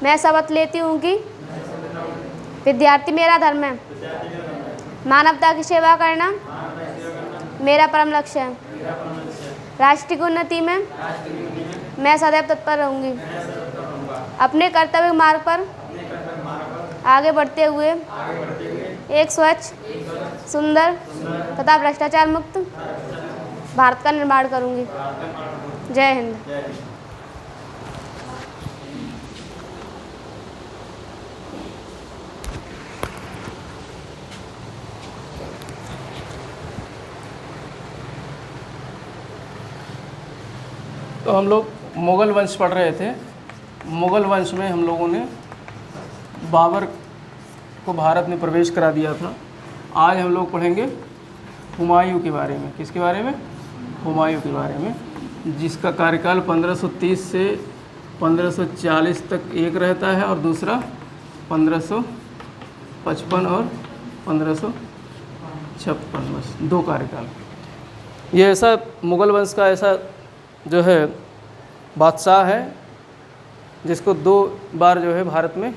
मैं शपथ लेती हूँ कि विद्यार्थी मेरा धर्म है, मानवता की सेवा करना मेरा परम लक्ष्य है, राष्ट्र की उन्नति में मैं सदैव तत्पर रहूँगी, अपने कर्तव्य मार्ग पर आगे बढ़ते हुए एक स्वच्छ, सुंदर तथा भ्रष्टाचार मुक्त भारत का निर्माण करूँगी। जय हिंद। तो हम लोग मुग़ल वंश पढ़ रहे थे। मुग़ल वंश में हम लोगों ने बाबर को भारत में प्रवेश करा दिया था। आज हम लोग पढ़ेंगे हुमायूं के बारे में। किसके बारे में? हुमायूं के बारे में, जिसका कार्यकाल 1530 से 1540 तक एक रहता है और दूसरा 1555 और 1556, बस 2 कार्यकाल। ये ऐसा मुग़ल वंश का ऐसा जो है बादशाह है जिसको 2 बार जो है भारत में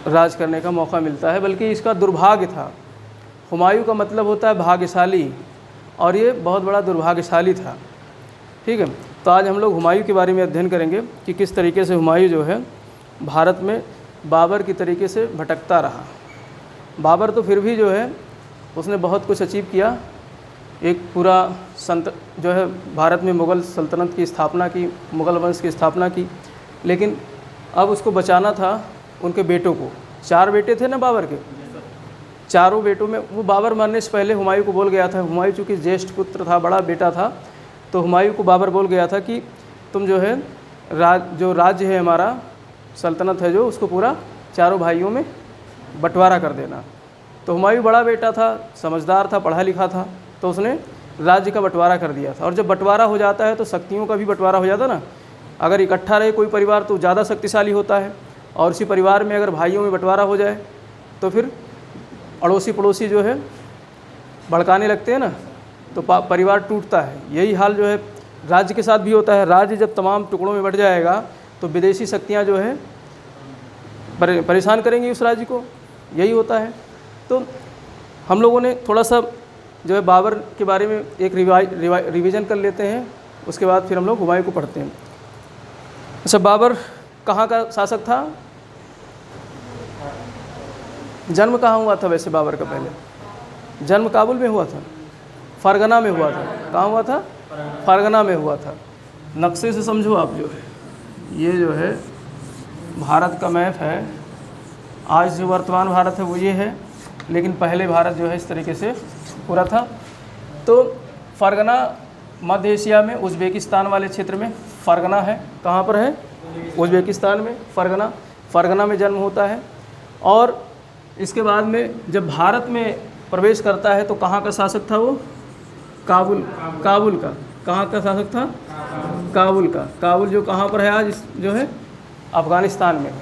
राज करने का मौका मिलता है, बल्कि इसका दुर्भाग्य था। हुमायूं का मतलब होता है भाग्यशाली, और ये बहुत बड़ा दुर्भाग्यशाली था। ठीक है, तो आज हम लोग हुमायूं के बारे में अध्ययन करेंगे कि किस तरीके से हुमायूं जो है भारत में बाबर की तरीके से भटकता रहा। बाबर तो फिर भी जो है उसने बहुत कुछ अचीव किया, एक पूरा जो है भारत में मुग़ल सल्तनत की स्थापना की, मुग़ल वंश की स्थापना की। लेकिन अब उसको बचाना था उनके बेटों को। 4 बेटे थे ना बाबर के, चारों बेटों में वो बाबर मरने से पहले हुमायूं को बोल गया था। हुमायूं चूँकि ज्येष्ठ पुत्र था, बड़ा बेटा था, तो हुमायूं को बाबर बोल गया था कि तुम जो है जो राज्य है हमारा, सल्तनत है जो, उसको पूरा चारों भाइयों में बंटवारा कर देना। तो हुमायूं बड़ा बेटा था, समझदार था, पढ़ा लिखा था, तो उसने राज्य का बंटवारा कर दिया था। और जब बंटवारा हो जाता है तो शक्तियों का भी बंटवारा हो जाता ना। अगर इकट्ठा रहे कोई परिवार तो ज़्यादा शक्तिशाली होता है, और उसी परिवार में अगर भाइयों में बंटवारा हो जाए तो फिर अड़ोसी पड़ोसी जो है भड़काने लगते हैं ना, तो परिवार टूटता है। यही हाल जो है राज्य के साथ भी होता है। राज्य जब तमाम टुकड़ों में बंट जाएगा तो विदेशी शक्तियाँ जो है परेशान करेंगी उस राज्य को, यही होता है। तो हम लोगों ने थोड़ा सा जो है बाबर के बारे में एक रिवीजन कर लेते हैं, उसके बाद फिर हम लोग हुमायूं को पढ़ते हैं। अच्छा, बाबर कहाँ का शासक था? जन्म कहाँ हुआ था वैसे बाबर का? पहले जन्म काबुल में हुआ था, फरगना में हुआ था। कहाँ हुआ था? फरगना में हुआ था। नक्शे से समझो आप, जो है ये जो है भारत का मैप है। आज जो वर्तमान भारत है वो ये है, लेकिन पहले भारत जो है इस तरीके से पूरा था। तो फरगना मध्य एशिया में उज़्बेकिस्तान वाले क्षेत्र में फरगना है। कहाँ पर है? उज़्बेकिस्तान में फरगना में जन्म होता है। और इसके बाद में जब भारत में प्रवेश करता है तो कहाँ का शासक था वो? काबुल का। कहाँ का शासक था? काबुल का। काबुल जो कहाँ पर है आज, जो है अफ़गानिस्तान में।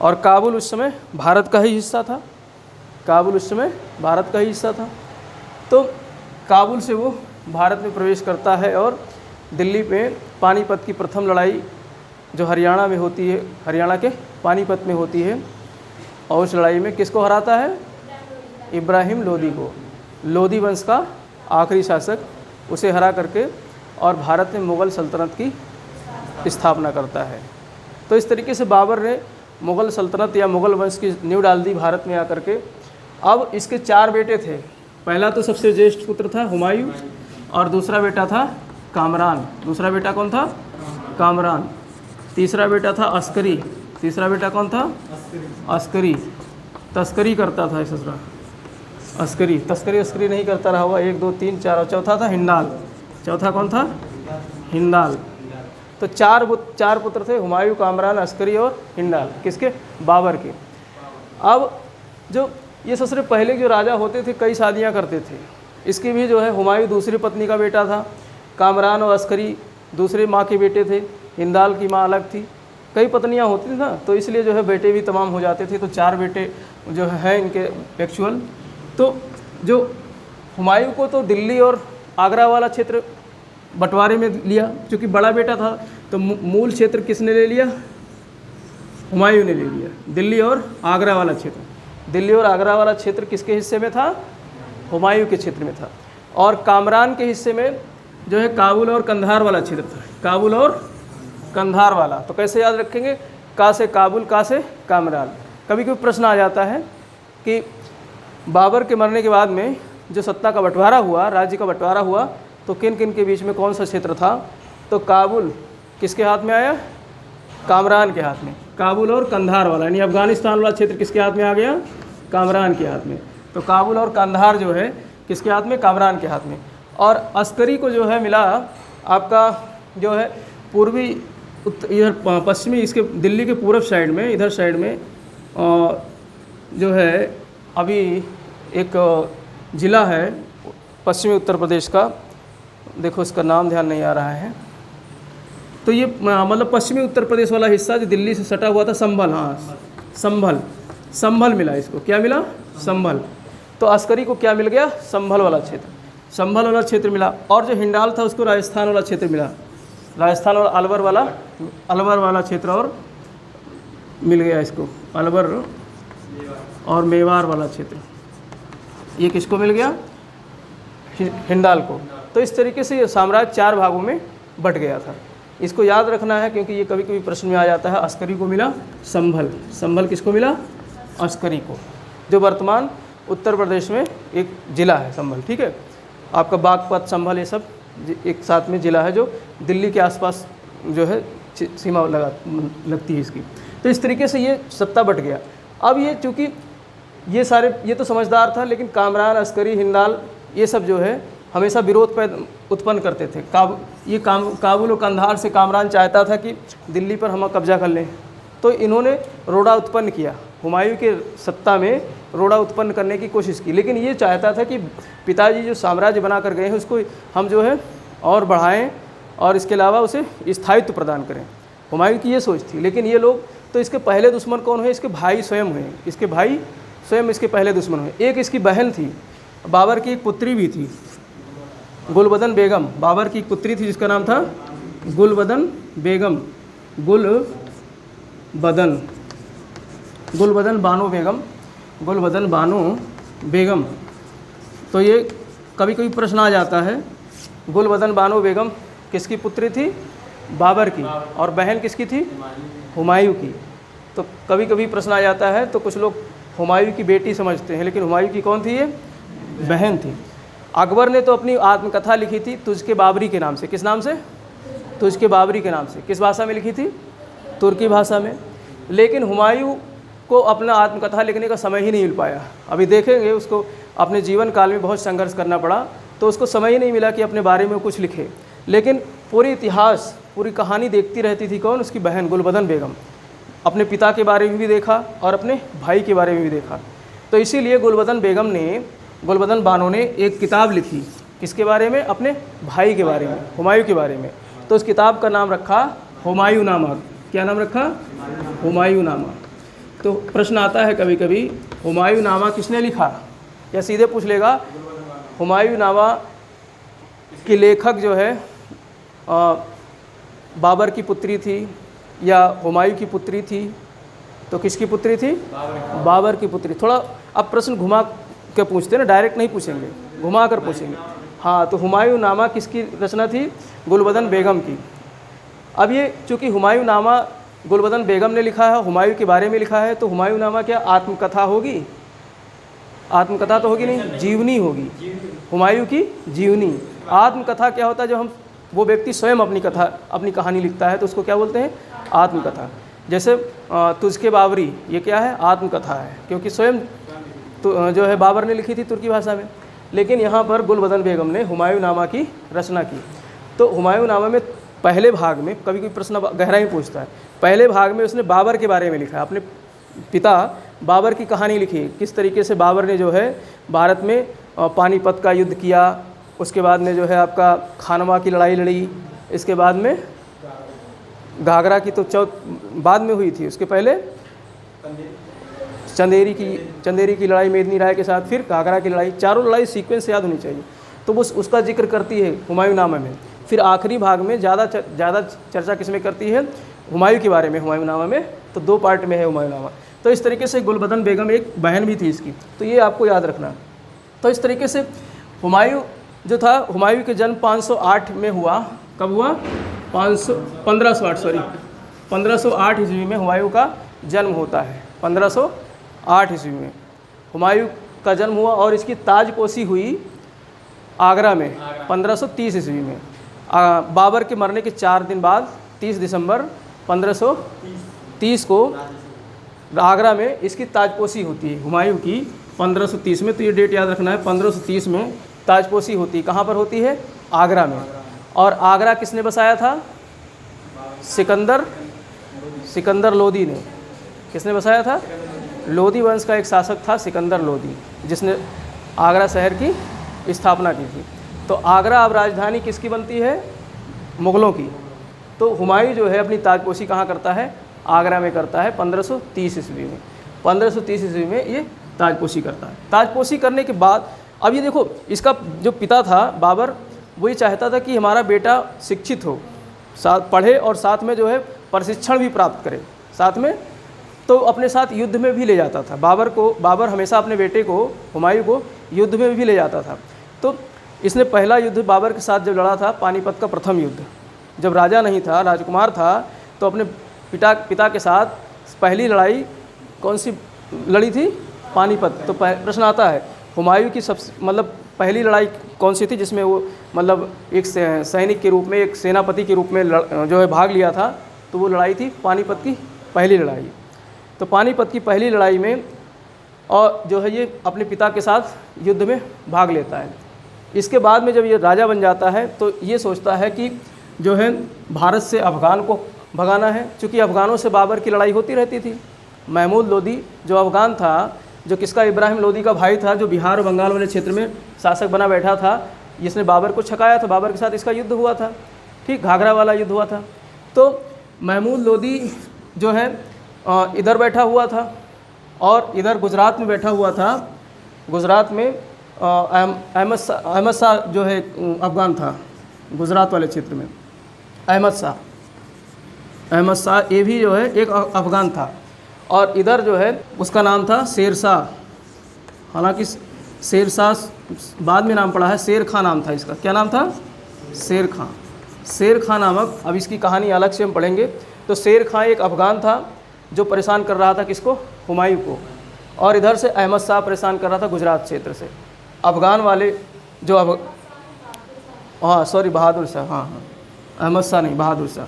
और काबुल उस समय भारत का ही हिस्सा था। काबुल उस समय भारत का ही हिस्सा था। तो काबुल से वो भारत में प्रवेश करता है और दिल्ली में पानीपत की प्रथम लड़ाई जो हरियाणा में होती है, हरियाणा के पानीपत में होती है, और उस लड़ाई में किसको हराता है? इब्राहिम लोदी को, लोदी वंश का आखिरी शासक, उसे हरा करके और भारत में मुग़ल सल्तनत की स्थापना करता है। तो इस तरीके से बाबर ने मुग़ल सल्तनत या मुग़ल वंश की नींव डाल दी भारत में आकर के। अब इसके 4 बेटे थे। पहला तो सबसे ज्येष्ठ पुत्र था हुमायूं, और दूसरा बेटा था कामरान। दूसरा बेटा कौन था? कामरान। तीसरा बेटा था अस्करी। तीसरा बेटा कौन था? अस्करी। तस्करी करता था ससुरा, अस्करी। तस्करी नहीं करता रहा हुआ, 1 2 3 4, और चौथा था हिंडाल। चौथा कौन था? हिंडाल। तो 4 पुत्र थे, हुमायूं, कामरान, अस्करी और हिंडाल। किसके? बाबर के। अब जो ये ससुरे पहले जो राजा होते थे कई शादियां करते थे। इसकी भी जो है हुमायूं दूसरी पत्नी का बेटा था, कामरान और अस्करी दूसरे माँ के बेटे थे, हिंडाल की माँ अलग थी। कई पत्नियां होती थी ना, तो इसलिए जो है बेटे भी तमाम हो जाते थे। तो 4 बेटे जो है इनके एक्चुअल। तो जो हुमायूं को तो दिल्ली और आगरा वाला क्षेत्र बंटवारे में लिया, क्योंकि बड़ा बेटा था। तो मूल क्षेत्र किसने ले लिया? हुमायूं ने ले लिया। दिल्ली और आगरा वाला क्षेत्र, दिल्ली और आगरा वाला क्षेत्र किसके हिस्से में था? हुमायूं के क्षेत्र में था। और कामरान के हिस्से में जो है काबुल और कंधार वाला क्षेत्र था, काबुल और कंधार वाला। तो कैसे याद रखेंगे? का से काबुल, का से कामरान। कभी कभी प्रश्न आ जाता है कि बाबर के मरने के बाद में जो सत्ता का बंटवारा हुआ, राज्य का बंटवारा हुआ, तो किन किन के बीच में कौन सा क्षेत्र था? तो काबुल किसके हाथ में आया? कामरान के हाथ में। काबुल और कंधार वाला यानी अफगानिस्तान वाला क्षेत्र किसके हाथ में आ गया? कामरान के हाथ में। तो काबुल और कंधार जो है किसके हाथ में? कामरान के हाथ में। और अस्करी को जो है मिला आपका जो है पूर्वी इधर पश्चिमी, इसके दिल्ली के पूर्व साइड में, इधर साइड में जो है अभी एक ज़िला है पश्चिमी उत्तर प्रदेश का, देखो इसका नाम ध्यान नहीं आ रहा है। तो ये मतलब पश्चिमी उत्तर प्रदेश वाला हिस्सा जो दिल्ली से सटा हुआ था, संभल, हाँ संभल, संभल मिला इसको। क्या मिला? संभल। तो अस्करी को क्या मिल गया? संभल वाला क्षेत्र, संभल वाला क्षेत्र मिला। और जो हिंडाल था उसको राजस्थान वाला क्षेत्र मिला, राजस्थान और अलवर वाला क्षेत्र और मिल गया इसको, अलवर और मेवाड़ वाला क्षेत्र, ये किसको मिल गया? हिंडाल को। तो इस तरीके से ये साम्राज्य 4 भागों में बट गया था। इसको याद रखना है क्योंकि ये कभी कभी प्रश्न में आ जाता है। अस्करी को मिला संभल, संभल किसको मिला? अस्करी को, जो वर्तमान उत्तर प्रदेश में एक ज़िला है संभल। ठीक है, आपका बागपत, संभल, ये सब एक साथ में ज़िला है जो दिल्ली के आसपास जो है सीमा लगती है इसकी। तो इस तरीके से ये सत्ता बट गया। अब ये चूँकि ये सारे, ये तो समझदार था, लेकिन कामरान, अस्करी, हिंडाल ये सब जो है हमेशा विरोध उत्पन्न करते थे। काबुल और कंधार से कामरान चाहता था कि दिल्ली पर हम कब्जा कर लें, तो इन्होंने रोड़ा उत्पन्न किया, हुमायूं के सत्ता में रोड़ा उत्पन्न करने की कोशिश की। लेकिन ये चाहता था कि पिताजी जो साम्राज्य बना कर गए हैं उसको हम जो है और बढ़ाएं और इसके अलावा उसे स्थायित्व प्रदान करें। हुमायूं की ये सोच थी। लेकिन ये लोग, तो इसके पहले दुश्मन कौन हुए? इसके भाई स्वयं हुए, इसके भाई स्वयं इसके पहले दुश्मन हुए। एक इसकी बहन थी, बाबर की एक पुत्री भी थी, गुलबदन बेगम। बाबर की एक पुत्री थी जिसका नाम था गुलबदन बेगम, गुलबदन बानो बेगम। तो ये कभी कभी प्रश्न आ जाता है, गुलबदन बानो बेगम किसकी पुत्री थी? बाबर की। और बहन किसकी थी? हुमायूं की। तो कभी कभी प्रश्न आ जाता है, तो कुछ लोग हुमायूं की बेटी समझते हैं, लेकिन हुमायूं की कौन थी? ये बहन थी। अकबर ने तो अपनी आत्मकथा लिखी थी तुझके बाबरी के नाम से। किस नाम से? तुझके बाबरी के नाम से। किस भाषा में लिखी थी? तुर्की भाषा में। लेकिन हुमायूं को अपना आत्मकथा लिखने का समय ही नहीं मिल पाया। अभी देखेंगे, उसको अपने जीवन काल में बहुत संघर्ष करना पड़ा, तो उसको समय ही नहीं मिला कि अपने बारे में कुछ लिखे। लेकिन पूरी इतिहास, पूरी कहानी देखती रहती थी कौन? उसकी बहन गुलबदन बेगम। अपने पिता के बारे में भी देखा और अपने भाई के बारे में भी देखा। तो इसीलिए गुलबदन बानो ने एक किताब लिखी। किसके बारे में? अपने भाई के बारे में, हुमायूं के बारे में। तो उस किताब का नाम रखा हुमायूंनामा। क्या नाम रखा? हुमायूंनामा। तो प्रश्न आता है कभी कभी, हुमायूंनामा किसने लिखा? या सीधे पूछ लेगा हुमायूंनामा की लेखक जो है बाबर की पुत्री थी या हुमायूं की पुत्री थी? तो किसकी पुत्री थी? बाबर की पुत्री। थोड़ा अब प्रश्न घुमा के पूछते हैं ना, डायरेक्ट नहीं पूछेंगे, घुमा कर पूछेंगे। हाँ, तो हुमायूंनामा किसकी रचना थी? गुलबदन बेगम की। अब ये चूँकि हुमायूंनामा गुलबदन बेगम ने लिखा है, हुमायूं के बारे में लिखा है, तो हुमायूंनामा क्या आत्मकथा होगी? आत्मकथा तो होगी नहीं, जीवनी होगी। हुमायूं की जीवनी। आत्मकथा क्या होता है? जब वो व्यक्ति स्वयं अपनी कहानी लिखता है तो उसको क्या बोलते हैं? आत्मकथा। जैसे तुझके बाबरी, ये क्या है? आत्मकथा है, क्योंकि स्वयं तो जो है बाबर ने लिखी थी तुर्की भाषा में। लेकिन यहाँ पर गुलबदन बेगम ने हुमायूंनामा की रचना की। तो हुमायूंनामा में पहले भाग में, कभी कोई प्रश्न गहराई पूछता है, पहले भाग में उसने बाबर के बारे में लिखा है, अपने पिता बाबर की कहानी लिखी। किस तरीके से बाबर ने जो है भारत में पानीपत का युद्ध किया, उसके बाद में जो है आपका खानवा की लड़ाई लड़ी, इसके बाद में घाघरा की तो बाद में हुई थी, उसके पहले चंदेरी की लड़ाई मेदिनी राय के साथ, फिर घाघरा की लड़ाई। चारों लड़ाई सीक्वेंस से याद होनी चाहिए। तो वो उसका जिक्र करती है हुमायूंनामा में। फिर आखिरी भाग में ज़्यादा चर्चा किसमें करती है? हुमायूं के बारे में हुमायूंनामा में, तो 2 पार्ट में है हुमायूंनामा। तो इस तरीके से गुलबदन बेगम एक बहन भी थी इसकी, तो ये आपको याद रखना। तो इस तरीके से हुमायूं जो था, हुमायूं के जन्म 508 में हुआ। कब हुआ? 1508 ईस्वी में हुमायूं का जन्म होता है। 1508 ईस्वी में हुमायूं का जन्म हुआ और इसकी ताजपोशी हुई आगरा में 1530 ईस्वी में। बाबर के मरने के 4 दिन बाद 30 दिसंबर 1530 को आगरा में इसकी ताजपोशी होती है हुमायूं की 1530 में। तो ये डेट याद रखना है, 1530 में ताजपोशी होती है। कहाँ पर होती है? आगरा में। और आगरा किसने बसाया था? सिकंदर लोदी ने। किसने बसाया था? लोदी वंश का एक शासक था सिकंदर लोदी, जिसने आगरा शहर की स्थापना की थी। तो आगरा अब राजधानी किसकी बनती है? मुग़लों की। तो हुमायूं जो है अपनी ताजपोशी कहाँ करता है? आगरा में करता है 1530 ईस्वी में। 1530 ईस्वी में ये ताजपोशी करता है। ताजपोशी करने के बाद अब ये देखो, इसका जो पिता था बाबर, वो ये चाहता था कि हमारा बेटा शिक्षित हो, साथ पढ़े और साथ में जो है प्रशिक्षण भी प्राप्त करे साथ में। तो अपने साथ युद्ध में भी ले जाता था बाबर हमेशा अपने बेटे को, हुमायूं को, युद्ध में भी ले जाता था। तो इसने पहला युद्ध बाबर के साथ जब लड़ा था, पानीपत का प्रथम युद्ध, जब राजा नहीं था, राजकुमार था, तो अपने पिता के साथ पहली लड़ाई कौन सी लड़ी थी? पानीपत। तो प्रश्न आता है हुमायूं की पहली लड़ाई कौन सी थी जिसमें वो एक सैनिक के रूप में, एक सेनापति के रूप में जो है भाग लिया था? तो वो लड़ाई थी पानीपत की पहली लड़ाई। तो पानीपत की पहली लड़ाई में और जो है ये अपने पिता के साथ युद्ध में भाग लेता है। इसके बाद में जब ये राजा बन जाता है तो ये सोचता है कि जो है भारत से अफ़गान को भगाना है, क्योंकि अफ़गानों से बाबर की लड़ाई होती रहती थी। महमूद लोदी जो अफ़गान था, जो किसका? इब्राहिम लोदी का भाई था, जो बिहार और बंगाल वाले क्षेत्र में शासक बना बैठा था, जिसने बाबर को छकाया था। बाबर के साथ इसका युद्ध हुआ था, ठीक, घाघरा वाला युद्ध हुआ था। तो महमूद लोदी जो है इधर बैठा हुआ था और इधर गुजरात में बैठा हुआ था। गुजरात में अहमद शाह जो है अफ़गान था, गुजरात वाले क्षेत्र में अहमद शाह ये भी जो है एक अफ़गान था। और इधर जो है उसका नाम था शेर शाह। हालांकि शेर शाह बाद में नाम पड़ा है, शेर खां नाम था इसका। क्या नाम था? शेर खां नामक। अब इसकी कहानी अलग से हम पढ़ेंगे। तो शेर खां एक अफ़गान था जो परेशान कर रहा था किसको? हुमायूं को। और इधर से अहमद शाह परेशान कर रहा था गुजरात क्षेत्र से। अफ़गान वाले जो बहादुर शाह, हाँ, अहमद शाह नहीं, बहादुर शाह,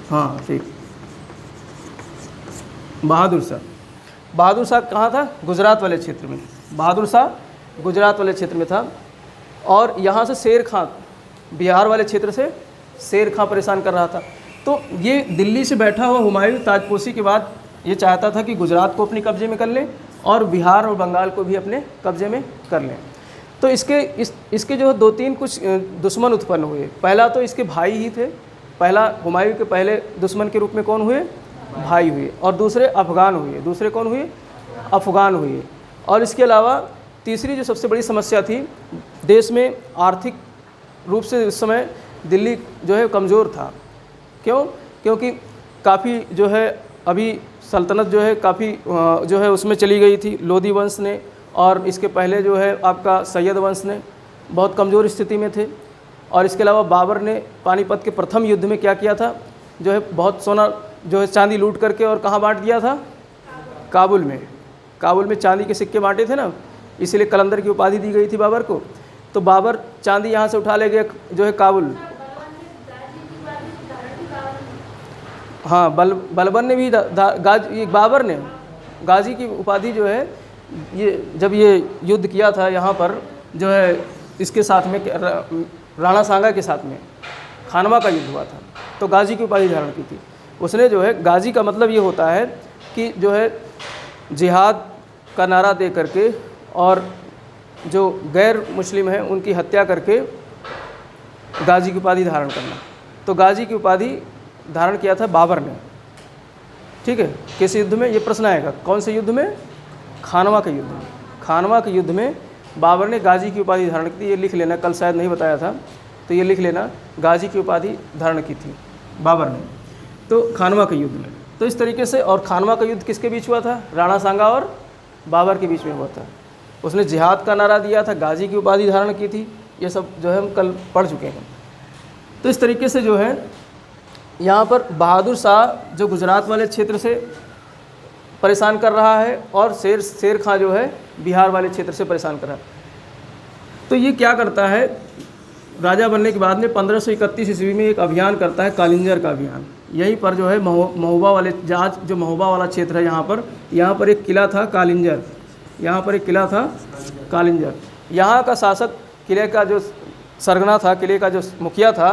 हाँ ठीक, बहादुर शाह कहाँ था? गुजरात वाले क्षेत्र में। बहादुर शाह गुजरात वाले क्षेत्र में था। और यहाँ से शेर खां, बिहार वाले क्षेत्र से शेर खां परेशान कर रहा था। तो ये दिल्ली से बैठा हुआ हुमायूं ताजपोशी के बाद ये चाहता था कि गुजरात को अपने कब्जे में कर लें और बिहार और बंगाल को भी अपने कब्जे में कर लें। तो इसके जो 2-3 कुछ दुश्मन उत्पन्न हुए। पहला तो इसके भाई ही थे। पहला हुमायूं के पहले दुश्मन के रूप में कौन हुए? भाई हुए। और दूसरे अफ़गान हुए। दूसरे कौन हुए? अफ़गान हुए। और इसके अलावा तीसरी जो सबसे बड़ी समस्या थी, देश में आर्थिक रूप से उस समय दिल्ली जो है कमज़ोर था। क्यों? क्योंकि काफ़ी जो है अभी सल्तनत जो है काफ़ी जो है उसमें चली गई थी, लोदी वंश ने, और इसके पहले जो है आपका सैयद वंश ने बहुत कमज़ोर स्थिति में थे। और इसके अलावा बाबर ने पानीपत के प्रथम युद्ध में क्या किया था? जो है बहुत सोना जो है चांदी लूट करके और कहाँ बांट दिया था? काबुल में चांदी के सिक्के बांटे थे ना, इसीलिए कलंदर की उपाधि दी गई थी बाबर को। तो बाबर चांदी यहाँ से उठा ले गया जो है काबुल। हाँ, बलबन ने भी बाबर ने गाजी की उपाधि जो है, ये जब ये युद्ध किया था यहाँ पर जो है इसके साथ में राणा सांगा के साथ में खानवा का युद्ध हुआ था, तो गाजी की उपाधि धारण की थी उसने। जो है गाजी का मतलब ये होता है कि जो है जिहाद का नारा दे करके और जो गैर मुस्लिम हैं उनकी हत्या करके गाजी की उपाधि धारण करना। तो गाजी की उपाधि धारण किया था बाबर ने, ठीक है। किस युद्ध में? ये प्रश्न आएगा, कौन से युद्ध में? खानवा के युद्ध में। खानवा के युद्ध में बाबर ने गाजी की उपाधि धारण की थी। ये लिख लेना, कल शायद नहीं बताया था, तो ये लिख लेना, गाजी की उपाधि धारण की थी। बाबर ने, तो खानवा के युद्ध में। तो इस तरीके से, और खानवा का युद्ध किसके बीच हुआ था? राणा सांगा और बाबर के बीच में हुआ था। उसने जिहाद का नारा दिया था, गाजी की उपाधि धारण की थी, ये सब जो है हम कल पढ़ चुके हैं। तो इस तरीके से जो है यहाँ पर बहादुर शाह जो गुजरात वाले क्षेत्र से परेशान कर रहा है, और शेर खां जो है बिहार वाले क्षेत्र से परेशान कर रहा है। तो ये क्या करता है, राजा बनने के बाद में 1531 ईस्वी में एक अभियान करता है, कालिंजर का अभियान। यहीं पर जो है महोबा वाले जो महोबा वाला क्षेत्र है, यहाँ पर एक किला था कालिंजर, यहाँ पर एक किला था कालिंजर। यहाँ का शासक, किले का जो सरगना था, किले का जो मुखिया था,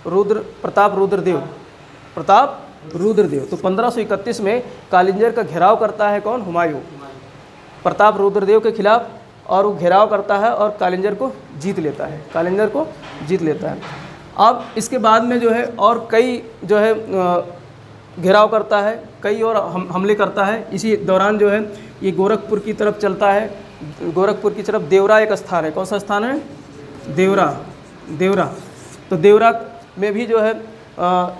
प्रताप रुद्रदेव। तो 1531 में कालिंजर का घेराव करता है कौन? हुमायूं, प्रताप रुद्रदेव के खिलाफ, और वो घेराव करता है और कालिंजर को जीत लेता है। अब इसके बाद में जो है और कई जो है घेराव करता है, कई और हमले करता है। इसी दौरान जो है ये गोरखपुर की तरफ चलता है। गोरखपुर की तरफ देवरा एक स्थान है, कौन सा स्थान है? देवरा। तो देवरा में भी जो है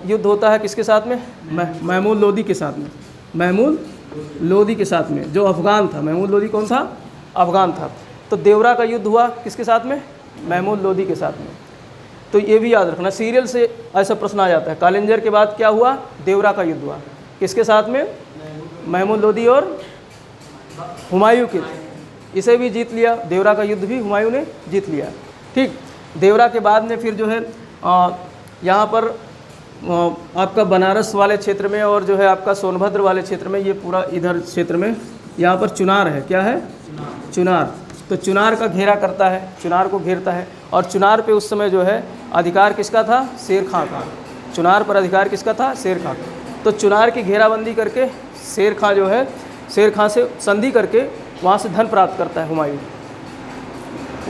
युद्ध होता है, किसके साथ में? महमूद लोदी के साथ में, जो अफ़गान था। महमूद लोदी कौन था? अफ़गान था। तो देवरा का युद्ध हुआ किसके साथ में? महमूद लोदी के साथ में। तो ये भी याद रखना, सीरियल से ऐसा प्रश्न आ जाता है। कालिंजर के बाद क्या हुआ? देवरा का युद्ध हुआ, किसके साथ में? महमूद लोदी और हुमायूं के। इसे भी जीत लिया, देवरा का युद्ध भी हुमायूं ने जीत लिया। ठीक, देवरा के बाद में फिर जो है यहाँ पर आपका बनारस वाले क्षेत्र में, और जो है आपका सोनभद्र वाले क्षेत्र में, ये पूरा इधर क्षेत्र में यहाँ पर चुनार है। क्या है? चुनार। तो चुनार का घेरा करता है, चुनार को घेरता है। और चुनार पे उस समय जो है अधिकार किसका था? शेर खां का। चुनार पर अधिकार किसका था? शेर खां का। तो चुनार की घेराबंदी करके शेर खां जो है, शेर खां से संधि करके वहाँ से धन प्राप्त करता है हुमायूं।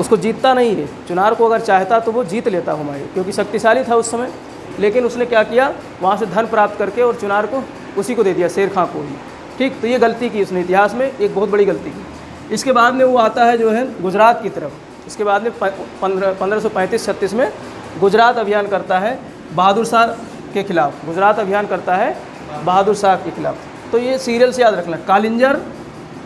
उसको जीतता नहीं है, चुनार को अगर चाहता तो वो जीत लेता हुमायूं, क्योंकि शक्तिशाली था उस समय। लेकिन उसने क्या किया, वहाँ से धन प्राप्त करके और चुनार को उसी को दे दिया, शेर खां को ही। ठीक, तो ये गलती की उसने, इतिहास में एक बहुत बड़ी गलती की। इसके बाद में वो आता है जो है गुजरात की तरफ। इसके बाद में 1535-36 में गुजरात अभियान करता है बहादुर शाह के खिलाफ। गुजरात अभियान करता है बहादुर शाह के खिलाफ। तो ये सीरियल से याद रखना,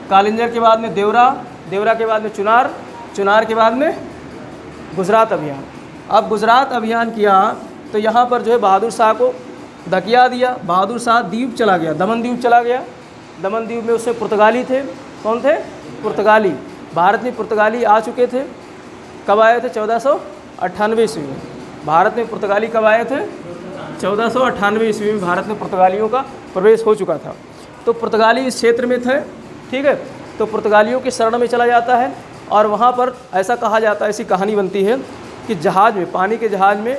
कालिंजर के बाद में देवरा के बाद में चुनार के बाद में गुजरात अभियान। अब गुजरात अभियान किया तो यहाँ पर जो है बहादुर शाह को धकिया दिया। बहादुर शाह द्वीप चला गया, दमन द्वीप चला गया। दमन द्वीप में उससे पुर्तगाली थे। कौन थे? पुर्तगाली। भारत में पुर्तगाली आ चुके थे। कब आए थे? 1498 ईस्वी में। भारत में पुर्तगाली कब आए थे? 1498 ईस्वी में भारत में पुर्तगालियों का प्रवेश हो चुका था। तो पुर्तगाली इस क्षेत्र में थे, ठीक है। तो पुर्तगालियों की शरण में चला जाता है, और वहाँ पर ऐसा कहा जाता है, ऐसी कहानी बनती है कि जहाज़ में, पानी के जहाज़ में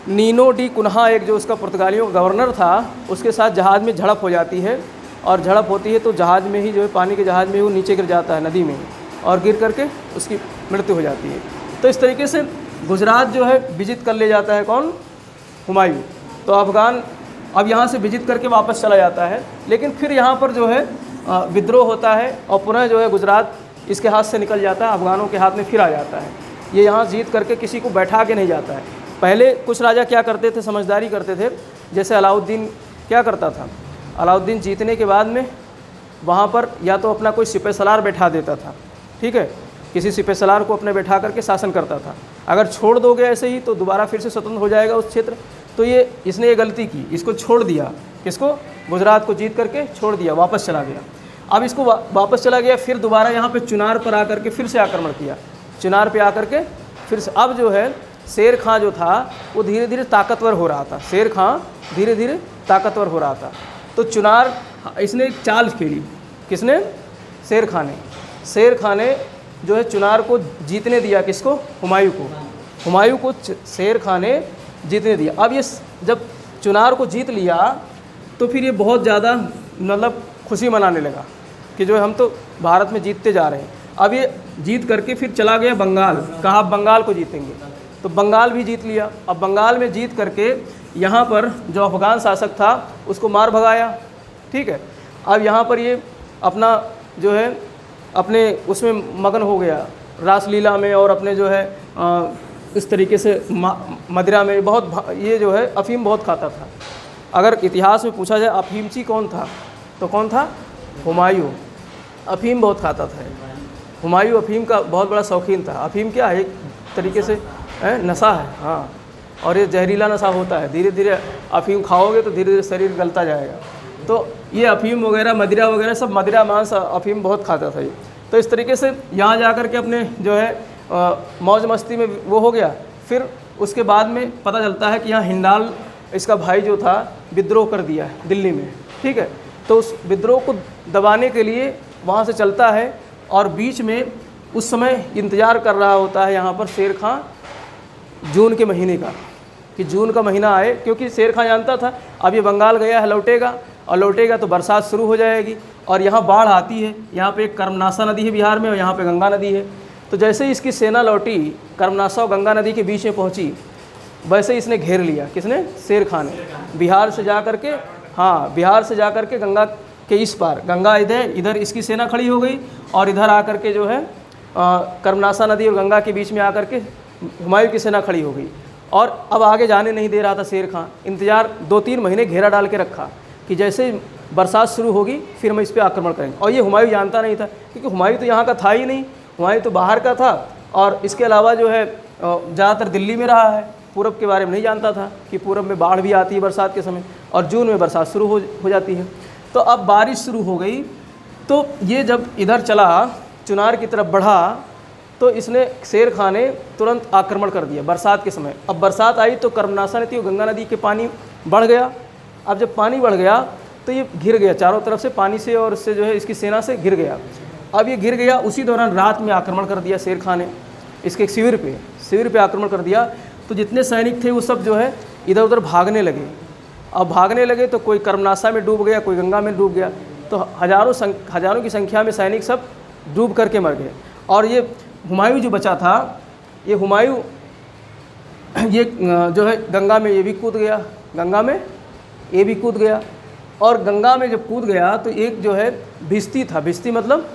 नीनो डी कुन्हा, एक जो उसका पुर्तगालियों का गवर्नर था, उसके साथ जहाज़ में झड़प हो जाती है। और झड़प होती है तो जहाज़ में ही जो है, पानी के जहाज़ में ही वो नीचे गिर जाता है नदी में, और गिर करके उसकी मृत्यु हो जाती है। तो इस तरीके से गुजरात जो है विजित कर ले जाता है कौन? हुमायूं। तो अफ़गान अब यहाँ से विजित करके वापस चला जाता है, लेकिन फिर यहाँ पर जो है विद्रोह होता है, और पुनः जो है गुजरात इसके हाथ से निकल जाता है, अफ़गानों के हाथ में फिर आ जाता है। ये यहाँ जीत करके किसी को बैठा के नहीं जाता है। पहले कुछ राजा क्या करते थे, समझदारी करते थे। जैसे अलाउद्दीन क्या करता था, अलाउद्दीन जीतने के बाद में वहाँ पर या तो अपना कोई सिपह सलार बैठा देता था, ठीक है, किसी सिपह सलार को अपने बैठा करके शासन करता था। अगर छोड़ दोगे ऐसे ही तो दोबारा फिर से स्वतंत्र हो जाएगा उस क्षेत्र। तो इसने ये गलती की, इसको छोड़ दिया। किसको? गुजरात को जीत करके छोड़ दिया, वापस चला गया। अब इसको वापस चला गया, फिर दोबारा यहाँ पे चुनार पर आकर के फिर से आक्रमण किया। चुनार पे आकर के फिर से, अब जो है शेर खां जो था वो धीरे धीरे ताकतवर हो रहा था। शेर खां धीरे धीरे ताकतवर हो रहा था। तो चुनार, इसने एक चाल खेली। किसने? शेर खां ने जो है चुनार को जीतने दिया। किसको? हुमायूं को शेर खां ने जीतने दिया। अब ये जब चुनार को जीत लिया तो फिर ये बहुत ज़्यादा मतलब खुशी मनाने लगा कि जो हम तो भारत में जीतते जा रहे हैं। अब ये जीत करके फिर चला गया बंगाल। कहा अब बंगाल को जीतेंगे, तो बंगाल भी जीत लिया। अब बंगाल में जीत करके यहाँ पर जो अफ़गान शासक था उसको मार भगाया, ठीक है। अब यहाँ पर ये अपना जो है अपने उसमें मगन हो गया, रासलीला में, और अपने जो है इस तरीके से मदिरा में बहुत ये जो है अफ़ीम बहुत खाता था। अगर इतिहास में पूछा जाए अफ़ीमची कौन था तो कौन था? हुमायूं। अफ़ीम बहुत खाता था। हुमायूं अफ़ीम का बहुत बड़ा शौकीन था। अफ़ीम क्या है? एक तरीके से नशा है, हाँ, और ये जहरीला नशा होता है। धीरे धीरे अफ़ीम खाओगे तो धीरे धीरे शरीर गलता जाएगा। तो ये अफ़ीम वगैरह मदिरा वगैरह सब मदिरा मांस अफ़ीम बहुत खाता था ये। तो इस तरीके से यहाँ जा कर के अपने जो है मौज मस्ती में वो हो गया। फिर उसके बाद में पता चलता है कि यहाँ हिंडाल इसका भाई जो था विद्रोह कर दिया है दिल्ली में, ठीक है। तो उस विद्रोह को दबाने के लिए वहाँ से चलता है और बीच में उस समय इंतज़ार कर रहा होता है यहाँ पर शेर खां जून के महीने का, कि जून का महीना आए, क्योंकि शेर खां जानता था अब ये बंगाल गया है लौटेगा, और लौटेगा तो बरसात शुरू हो जाएगी और यहाँ बाढ़ आती है। यहाँ पे एक कर्मनासा नदी है बिहार में और यहाँ पे गंगा नदी है। तो जैसे ही इसकी सेना लौटी कर्मनासा और गंगा नदी के बीच में पहुँची, वैसे ही इसने घेर लिया। किसने? शेर खां ने। बिहार से जा कर के, हाँ, बिहार से जा कर के गंगा के इस पार, गंगा इधर इसकी सेना खड़ी हो गई और इधर आकर के जो है कर्मनासा नदी और गंगा के बीच में आकर के हुमायूं की सेना खड़ी हो गई। और अब आगे जाने नहीं दे रहा था शेर खां। इंतज़ार 2-3 महीने घेरा डाल के रखा कि जैसे बरसात शुरू होगी फिर हम इस पर आक्रमण करेंगे। और ये हुमायूं जानता नहीं था, क्योंकि हुमायूं तो यहाँ का था ही नहीं, हुमायूं तो बाहर का था। और इसके अलावा जो है ज़्यादातर दिल्ली में रहा है, पूरब के बारे में नहीं जानता था कि पूरब में बाढ़ भी आती है बरसात के समय और जून में बरसात शुरू हो जाती है। तो अब बारिश शुरू हो गई, तो ये जब इधर चला चुनार की तरफ बढ़ा तो इसने शेर खां ने तुरंत आक्रमण कर दिया बरसात के समय। अब बरसात आई तो कर्मनासा नदी और गंगा नदी के पानी बढ़ गया। अब जब पानी बढ़ गया तो ये घिर गया चारों तरफ से पानी से, और इससे जो है इसकी सेना से घिर गया। अब ये घिर गया, उसी दौरान रात में आक्रमण कर दिया शेर खां ने इसके शिविर पे आक्रमण कर दिया। तो जितने सैनिक थे वो सब जो है इधर उधर भागने लगे। अब भागने लगे तो कोई कर्मनासा में डूब गया, कोई गंगा में डूब गया। तो हज़ारों की संख्या में सैनिक सब डूब करके मर गए। और ये हुमायूं जो बचा था, ये हुमायूं ये जो है गंगा में ये भी कूद गया, गंगा में ये भी कूद गया। और गंगा में जब कूद गया तो एक जो है भिश्ती था, भिश्ती मतलब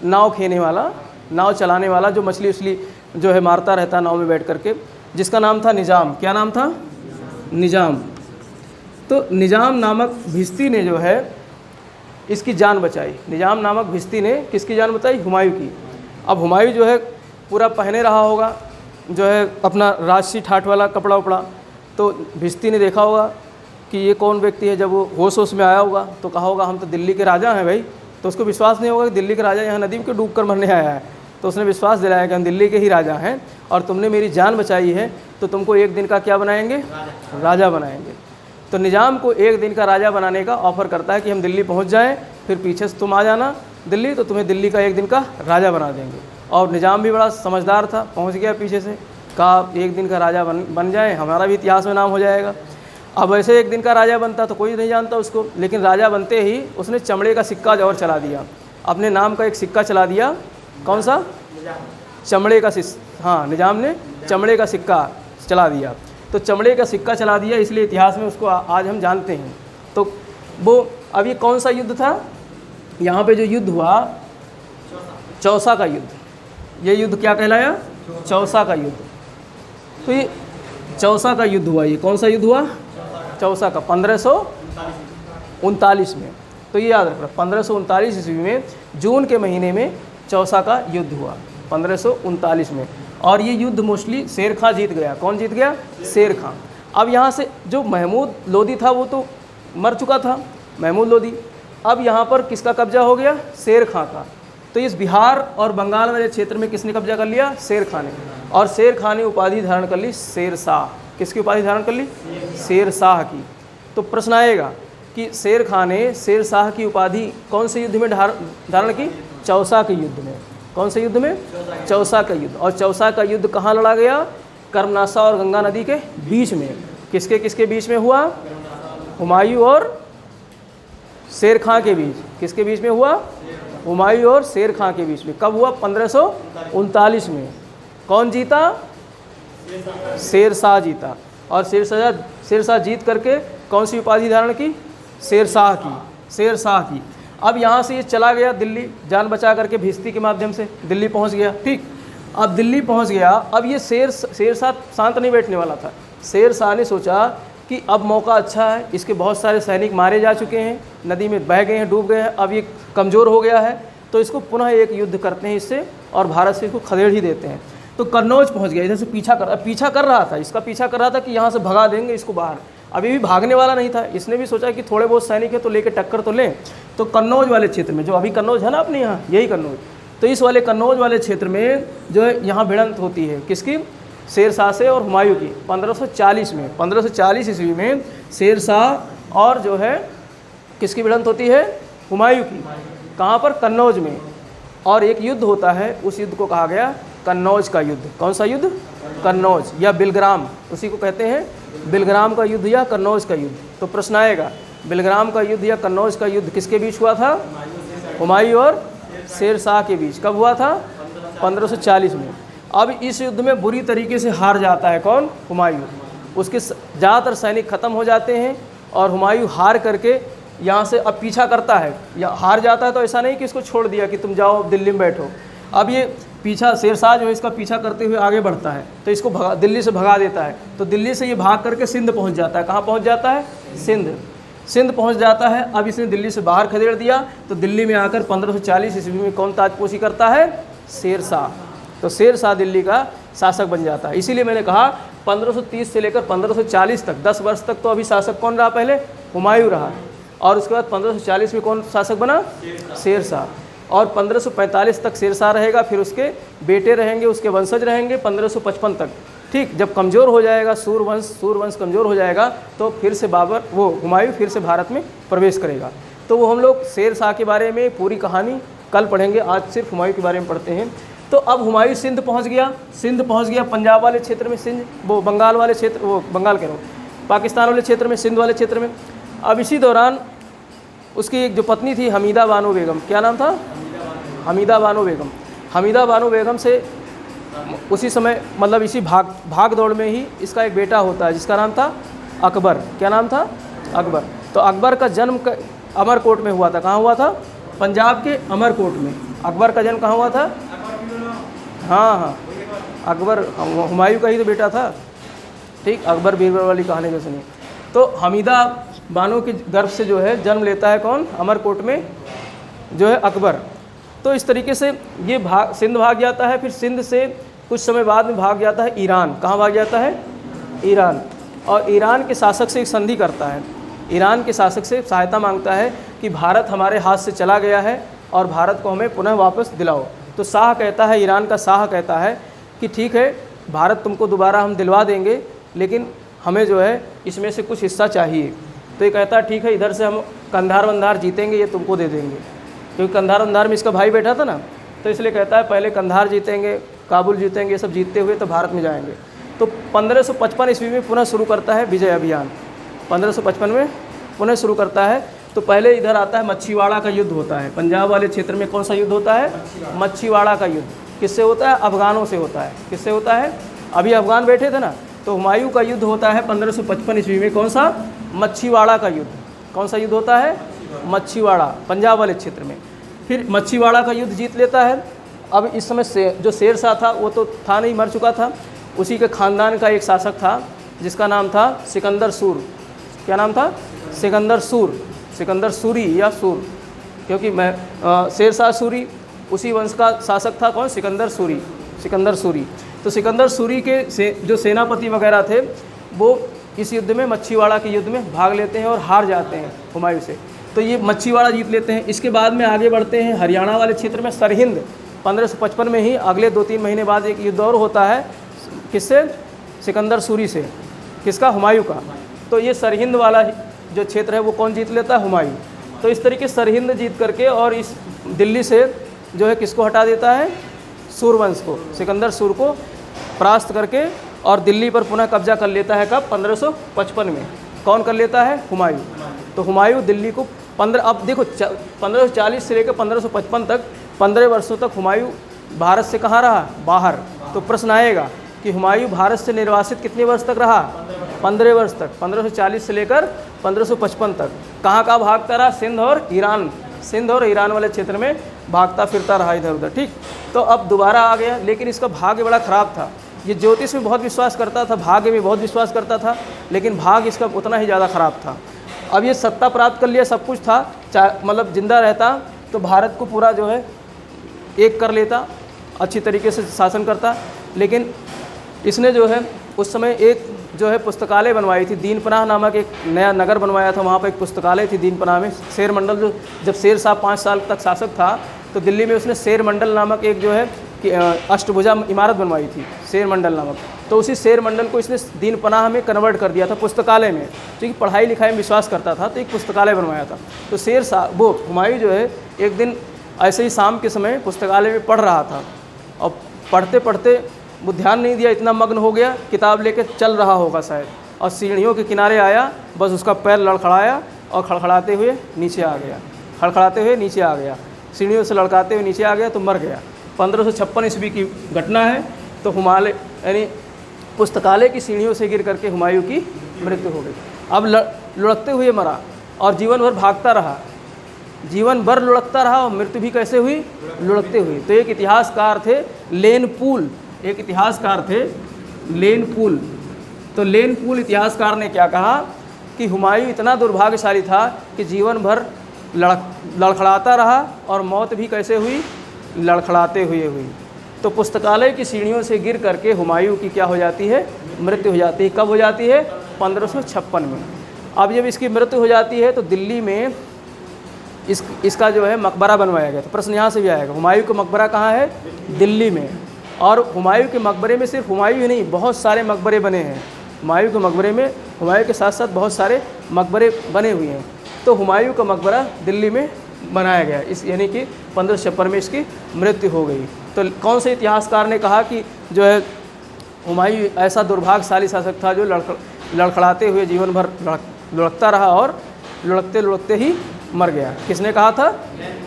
नाव खेने वाला, नाव चलाने वाला, जो मछली उछली जो है मारता रहता नाव में बैठ करके, जिसका नाम था निजाम। क्या नाम था? निजाम। तो निजाम नामक भिश्ती ने जो है इसकी जान बचाई। निजाम नामक भिश्ती ने किसकी जान बचाई? हुमायूं की। अब हुमायूं जो है पूरा पहने रहा होगा जो है अपना राजसी ठाठ वाला कपड़ा उपड़ा, तो भिश्ती ने देखा होगा कि ये कौन व्यक्ति है। जब वो होश में आया होगा तो कहा होगा हम तो दिल्ली के राजा हैं भाई। तो उसको विश्वास नहीं होगा कि दिल्ली के राजा यहाँ नदी में डूब कर मरने आया है। तो उसने विश्वास दिलाया कि हम दिल्ली के ही राजा हैं और तुमने मेरी जान बचाई है, तो तुमको एक दिन का क्या बनाएंगे? राजा बनाएंगे। तो निजाम को एक दिन का राजा बनाने का ऑफ़र करता है कि हम दिल्ली पहुंच जाएं, फिर पीछे से तुम आ जाना दिल्ली, तो तुम्हें दिल्ली का एक दिन का राजा बना देंगे। और निजाम भी बड़ा समझदार था, पहुंच गया पीछे से, कहा एक दिन का राजा बन जाए, हमारा भी इतिहास में नाम हो जाएगा। अब वैसे एक दिन का राजा बनता तो कोई नहीं जानता उसको, लेकिन राजा बनते ही उसने चमड़े का सिक्का और चला दिया, अपने नाम का एक सिक्का चला दिया। कौन सा? चमड़े का हाँ, निजाम ने चमड़े का सिक्का चला दिया। तो चमड़े का सिक्का चला दिया, इसलिए इतिहास में उसको आज हम जानते हैं। तो वो अब ये कौन सा युद्ध था? यहाँ पे जो युद्ध हुआ, चौसा का युद्ध। ये युद्ध क्या कहलाया? चौसा का युद्ध। तो ये चौसा का युद्ध हुआ। ये कौन सा युद्ध हुआ? चौसा का, 1539 में। तो ये याद रखना, 1539 ईस्वी में जून के महीने में चौसा का युद्ध हुआ, 1539 में। और ये युद्ध मोस्टली शेर खां जीत गया। कौन जीत गया? शेर खां। अब यहाँ से जो महमूद लोदी था वो तो मर चुका था, महमूद लोदी। अब यहाँ पर किसका कब्जा हो गया? शेर खां का। तो इस बिहार और बंगाल वाले क्षेत्र में किसने कब्जा कर लिया? शेर खां ने। और शेर खां ने उपाधि धारण कर ली शेर शाह। किसकी उपाधि धारण कर ली? शेर शाह की। तो प्रश्न आएगा कि शेर खां ने शेर शाह की उपाधि कौन से युद्ध में धारण की? चौसा के युद्ध में। कौन से युद्ध में? चौसा का युद्ध। और चौसा का युद्ध कहाँ लड़ा गया? कर्मनासा और गंगा नदी के बीच में। किसके किसके बीच में हुआ? हुमायूं और शेर खां के बीच। किसके बीच में हुआ? हुमायूं और शेर खां के बीच में। कब हुआ? 1539 में। कौन जीता? शेर शाह जीता। और शेर शाह जीत करके कौन सी उपाधि धारण की? शेर शाह की। शेर शाह की। अब यहाँ से ये चला गया दिल्ली, जान बचा करके भिश्ती के माध्यम से दिल्ली पहुँच गया। ठीक। अब दिल्ली पहुंच गया। अब ये शेरशाह शांत नहीं बैठने वाला था। शेरशाह ने सोचा कि अब मौका अच्छा है, इसके बहुत सारे सैनिक मारे जा चुके हैं, नदी में बह गए हैं, डूब गए हैं, अब ये कमज़ोर हो गया है, तो इसको पुनः एक युद्ध करते हैं इससे और भारत से इसको खदेड़ ही देते हैं। तो कन्नौज पहुंच गया, इधर से पीछा कर रहा था, इसका पीछा कर रहा था कि यहाँ से भगा देंगे इसको बाहर। अभी भी भागने वाला नहीं था, इसने भी सोचा कि थोड़े बहुत सैनिक है तो लेके टक्कर तो लें। तो कन्नौज वाले क्षेत्र में, जो अभी कन्नौज है ना अपने यहाँ, यही कन्नौज, तो इस वाले कन्नौज वाले क्षेत्र में जो है यहाँ भिड़ंत होती है किसकी, शेरशाह से और हुमायूं की। 1540 में, 1540 ईस्वी में शेरशाह और जो है किसकी भिड़ंत होती है, हुमायूं की। कहाँ पर, कन्नौज में। और एक युद्ध होता है, उस युद्ध को कहा गया कन्नौज का युद्ध। कौन सा युद्ध, कन्नौज या बिलग्राम, उसी को कहते हैं बिलग्राम का युद्ध या कन्नौज का युद्ध। तो प्रश्न आएगा, बिलग्राम का युद्ध या कन्नौज का युद्ध किसके बीच हुआ था, हुमायूं और शेरशाह के बीच। कब हुआ था, 1540 में। अब इस युद्ध में बुरी तरीके से हार जाता है कौन, हुमायूं। उसके ज़्यादातर सैनिक खत्म हो जाते हैं और हुमायूं हार करके यहाँ से अब पीछा करता है। या हार जाता है तो ऐसा नहीं कि इसको छोड़ दिया कि तुम जाओ दिल्ली में बैठो। अब ये पीछा, शेरशाह जो है इसका पीछा करते हुए आगे बढ़ता है, तो इसको दिल्ली से भगा देता है। तो दिल्ली से ये भाग करके सिंध पहुँच जाता है। कहाँ पहुँच जाता है, सिंध पहुँच जाता है। अब इसने दिल्ली से बाहर खदेड़ दिया, तो दिल्ली में आकर 1540 ईस्वी में कौन ताजपोशी करता है, शेरशाह। तो शेरशाह दिल्ली का शासक बन जाता है। इसीलिए मैंने कहा 1530 से लेकर 1540 तक, 10 वर्ष तक तो अभी शासक कौन रहा, पहले हुमायूं रहा, और उसके बाद 1540 में कौन शासक बना, शेरशाह। और 1545 तक शेरशाह रहेगा, फिर उसके बेटे रहेंगे, उसके वंशज रहेंगे 1555 तक। ठीक, जब कमज़ोर हो जाएगा सूरवंश कमज़ोर हो जाएगा, तो फिर से हुमायूं फिर से भारत में प्रवेश करेगा। तो वो हम लोग शेरशाह के बारे में पूरी कहानी कल पढ़ेंगे, आज सिर्फ हुमायूं के बारे में पढ़ते हैं। तो अब हुमायूं सिंध पहुंच गया, पंजाब वाले क्षेत्र में सिंध, वो बंगाल वाले क्षेत्र, वो बंगाल कह रहा हूँ, पाकिस्तान वाले क्षेत्र में, सिंध वाले क्षेत्र में। अब इसी दौरान उसकी एक जो पत्नी थी हमीदा बानो बेगम, क्या नाम था, हमीदा बानो बेगम से उसी समय, मतलब इसी भाग दौड़ में ही इसका एक बेटा होता है जिसका नाम था अकबर। क्या नाम था, अकबर। तो अकबर का जन्म अमरकोट में हुआ था। कहाँ हुआ था, पंजाब के अमरकोट में। अकबर का जन्म कहाँ हुआ था, हाँ, अकबर हुमायूं का ही तो बेटा था। ठीक, अकबर बीरबल वाली कहानी जो सुनी। तो हमीदा बानो के गर्भ से जो है जन्म लेता है कौन, अमरकोट में जो है अकबर। तो इस तरीके से ये सिंध भाग जाता है। फिर सिंध से कुछ समय बाद में भाग जाता है ईरान। कहाँ भाग जाता है, ईरान। और ईरान के शासक से एक संधि करता है, ईरान के शासक से सहायता मांगता है कि भारत हमारे हाथ से चला गया है और भारत को हमें पुनः वापस दिलाओ। तो शाह कहता है, ईरान का शाह कहता है कि ठीक है, भारत तुमको दोबारा हम दिलवा देंगे, लेकिन हमें जो है इसमें से कुछ हिस्सा चाहिए। तो ये कहता है ठीक है, इधर से हम कंधार वंधार जीतेंगे, ये तुमको दे देंगे, क्योंकि कंधार वंधार में इसका भाई बैठा था ना। तो इसलिए कहता है पहले कंधार जीतेंगे, काबुल जीतेंगे, ये सब जीतते हुए तो भारत में जाएंगे। तो 1555 ईस्वी में पुनः शुरू करता है विजय अभियान। 1555 में पुनः शुरू करता है। तो पहले इधर आता है, मच्छीवाड़ा का युद्ध होता है। पंजाब वाले क्षेत्र में कौन सा युद्ध होता है, मच्छीवाड़ा का युद्ध। किससे होता है, अफगानों से होता है। किससे होता है, अभी अफगान बैठे थे ना, तो हुमायूं का युद्ध होता है 1555 ईस्वी में। कौन सा, मच्छीवाड़ा का युद्ध। कौन सा युद्ध होता है, मच्छीवाड़ा, पंजाब वाले क्षेत्र में। फिर मच्छीवाड़ा का युद्ध जीत लेता है। अब इस समय से जो शेरशाह था वो तो था नहीं, मर चुका था। उसी के ख़ानदान का एक शासक था जिसका नाम था सिकंदर सूर। क्या नाम था, सिकंदर सूरी या सूर, क्योंकि शेरशाह सूरी, उसी वंश का शासक था कौन, सिकंदर सूरी। तो सिकंदर सूरी के जो सेनापति वगैरह थे वो इस युद्ध में, मच्छीवाड़ा के युद्ध में भाग लेते हैं और हार जाते हैं हुमायूं से। तो ये मच्छीवाड़ा जीत लेते हैं। इसके बाद में आगे बढ़ते हैं हरियाणा वाले क्षेत्र में, सरहिंद। 1555 में ही अगले 2-3 महीने बाद एक युद्ध और होता है, किससे, सिकंदर सूरी से। किसका, हुमायूं का। तो ये सरहिंद वाला जो क्षेत्र है वो कौन जीत लेता है, हुमायूं। तो इस तरीके सरहिंद जीत करके और इस दिल्ली से जो है किसको हटा देता है, सूरवंश को, सिकंदर सूर को परास्त करके, और दिल्ली पर पुनः कब्जा कर लेता है। कब, 1555 में। कौन कर लेता है, हुमायूं। तो हुमायूं दिल्ली को अब देखो 1540 से लेकर 1555 तक 15 वर्षों तक हुमायूं भारत से कहाँ रहा, बाहर। तो प्रश्न आएगा कि हुमायूं भारत से निर्वासित कितने वर्ष तक रहा, 15 वर्ष तक। 1540 से लेकर 1555 तक कहाँ भागता रहा, सिंध और ईरान वाले क्षेत्र में भागता फिरता रहा इधर उधर, ठीक। तो अब दोबारा आ गया, लेकिन इसका भाग्य बड़ा ख़राब था। ये ज्योतिष में बहुत विश्वास करता था, भाग्य में बहुत विश्वास करता था, लेकिन भाग्य इसका उतना ही ज़्यादा ख़राब था। अब ये सत्ता प्राप्त कर लिया, सब कुछ था, मतलब जिंदा रहता तो भारत को पूरा जो है एक कर लेता, अच्छी तरीके से शासन करता। लेकिन इसने जो है उस समय एक जो है पुस्तकालय बनवाई थी, दीनपनाह नामक एक नया नगर बनवाया था, वहाँ पर एक पुस्तकालय थी दीनपनाह में। शेर मंडल जो जब शेर शाह 5 साल तक शासक था तो दिल्ली में उसने शेर मंडल नामक एक जो है कि अष्टभुजा इमारत बनवाई थी, शेर मंडल नामक। तो उसी शेर मंडल को इसने दीनपनाह में कन्वर्ट कर दिया था पुस्तकालय में, क्योंकि पढ़ाई लिखाई में विश्वास करता था, तो एक पुस्तकालय बनवाया था। तो शेर शाह वो हुमायूं जो है एक दिन ऐसे ही शाम के समय पुस्तकालय में पढ़ रहा था, और पढ़ते पढ़ते वो ध्यान नहीं दिया, इतना मग्न हो गया, किताब लेके चल रहा होगा शायद, और सीढ़ियों के किनारे आया, बस उसका पैर लड़खड़ाया और खड़खड़ाते हुए नीचे आ गया, खड़खड़ाते हुए नीचे आ गया, सीढ़ियों से लड़काते हुए नीचे आ गया तो मर गया। 1556 ईस्वी की घटना है। तो हुमायूं यानी पुस्तकालय की सीढ़ियों से गिर करके हुमायूं की मृत्यु हो गई। अब लुढ़कते हुए मरा और जीवन भर भागता रहा, जीवन भर लुढ़कता रहा, और मृत्यु भी कैसे हुई? लुढ़कते हुई। तो एक इतिहासकार थे लेन पूल, एक इतिहासकार थे लेन पूल। तो लेन पूल इतिहासकार ने क्या कहा कि हुमायूं इतना दुर्भाग्यशाली था कि जीवन भर लड़खड़ाता रहा और मौत भी कैसे हुई? लड़खड़ाते हुए हुई। तो पुस्तकालय की सीढ़ियों से गिर करके हुमायूं की क्या हो जाती है? मृत्यु हो जाती है। कब हो जाती है? 1556 में। अब जब इसकी मृत्यु हो जाती है तो दिल्ली में इसका जो है मकबरा बनवाया गया। तो प्रश्न यहाँ से भी आएगा, हुमायूं का मकबरा कहाँ है? दिल्ली में। और हुमायूं के मकबरे में सिर्फ हुमायूं ही नहीं, बहुत सारे मकबरे बने हैं। हुमायूं के मकबरे में हुमायूं के साथ साथ बहुत सारे मकबरे बने हुए हैं। तो हुमायूं का मकबरा दिल्ली में बनाया गया, इस यानी कि 1556 में इसकी मृत्यु हो गई। तो कौन से इतिहासकार ने कहा कि जो है हुमायूं ऐसा दुर्भाग्यशाली शासक था जो लड़खड़ाते हुए जीवन भर लुढ़कता रहा और लुढ़कते लुढ़कते ही मर गया? किसने कहा था?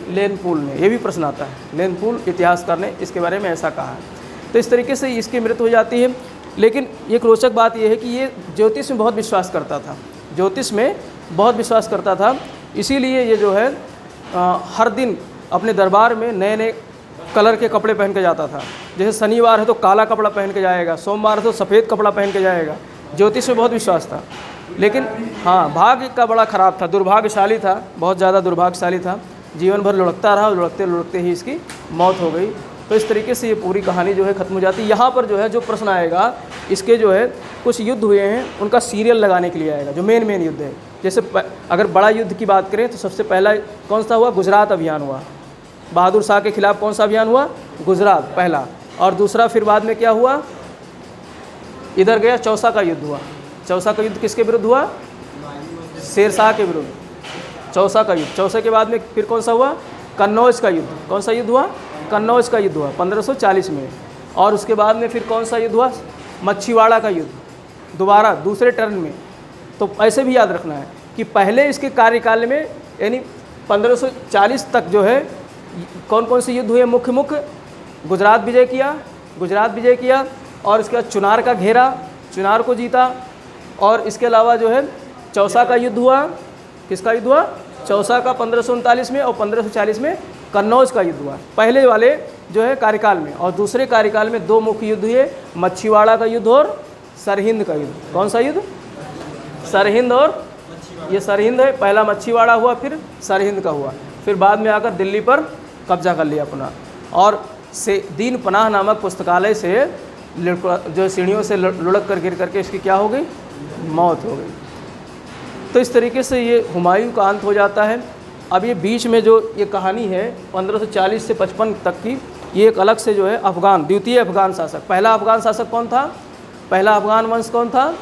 लेन पूल ने। ये भी प्रश्न आता है, लेन पूल इतिहासकार ने इसके बारे में ऐसा कहा है। तो इस तरीके से इसकी मृत्यु हो जाती है। लेकिन एक रोचक बात यह है कि ये ज्योतिष में बहुत विश्वास करता था, ज्योतिष में बहुत विश्वास करता था। इसीलिए ये जो है हर दिन अपने दरबार में नए नए कलर के कपड़े पहन के जाता था। जैसे शनिवार है तो काला कपड़ा पहन के जाएगा, सोमवार है तो सफ़ेद कपड़ा पहन के जाएगा। ज्योतिष में बहुत विश्वास था। लेकिन हाँ, भाग्य का बड़ा ख़राब था, दुर्भाग्यशाली था, बहुत ज़्यादा दुर्भाग्यशाली था। जीवन भर लुढ़कता रहा और लुढ़कते लुढ़कते ही इसकी मौत हो गई। तो इस तरीके से ये पूरी कहानी जो है ख़त्म हो जाती है। यहाँ पर जो है जो प्रश्न आएगा, इसके जो है कुछ युद्ध हुए हैं उनका सीरियल लगाने के लिए आएगा, जो मेन युद्ध है। जैसे अगर बड़ा युद्ध की बात करें तो सबसे पहला कौन सा हुआ? गुजरात अभियान हुआ। बहादुर शाह के खिलाफ कौन सा अभियान हुआ? गुजरात पहला। और दूसरा फिर बाद में क्या हुआ? इधर गया, चौसा का युद्ध हुआ। चौसा का युद्ध किसके विरुद्ध हुआ? शेर शाह के विरुद्ध, चौसा का युद्ध। चौसे के बाद में फिर कौन सा हुआ? कन्नौज का युद्ध। कौन सा युद्ध हुआ? कन्नौज का युद्ध हुआ 1540 में। और उसके बाद में फिर कौन सा युद्ध हुआ? मच्छीवाड़ा का युद्ध, दोबारा दूसरे टर्न में। तो ऐसे भी याद रखना है कि पहले इसके कार्यकाल में यानी 1540 तक जो है कौन कौन से युद्ध हुए? मुख्य मुख्य गुजरात विजय किया, गुजरात विजय किया, और इसके बाद चुनार का घेरा, चुनार को जीता। और इसके अलावा जो है चौसा का युद्ध हुआ। किसका युद्ध हुआ? चौसा का 1539 में, और 1540 में कन्नौज का युद्ध हुआ, पहले वाले जो है कार्यकाल में। और दूसरे कार्यकाल में दो मुख्य युद्ध हुए, मच्छीवाड़ा का युद्ध और सरहिंद का युद्ध। कौन सा युद्ध? सरहिंद। और ये सरहिंद है, पहला मच्छीवाड़ा हुआ, फिर सरहिंद का हुआ। फिर बाद में आकर दिल्ली पर कब्जा कर लिया अपना। और से दीनपनाह नामक पुस्तकालय से जो सीढ़ियों से लुढ़क कर गिर करके इसकी क्या हो गई? मौत हो गई। तो इस तरीके से ये हुमायूं का अंत हो जाता है। अब ये बीच में जो ये कहानी है 1540 से 55 तक की, ये एक अलग से जो है अफ़गान, द्वितीय अफ़गान शासक। पहला अफ़गान शासक कौन था? पहला अफ़गान वंश कौन था?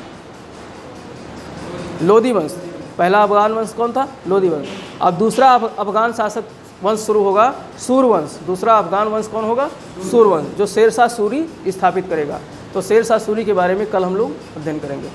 लोदी वंश। पहला अफ़गान वंश कौन था? लोदी वंश। अब दूसरा अफ़गान शासक वंश शुरू होगा, सूरवंश। दूसरा अफ़गान वंश कौन होगा? सूरवंश, जो शेर शाह सूरी स्थापित करेगा। तो शेर शाह सूरी के बारे में कल हम लोग अध्ययन करेंगे।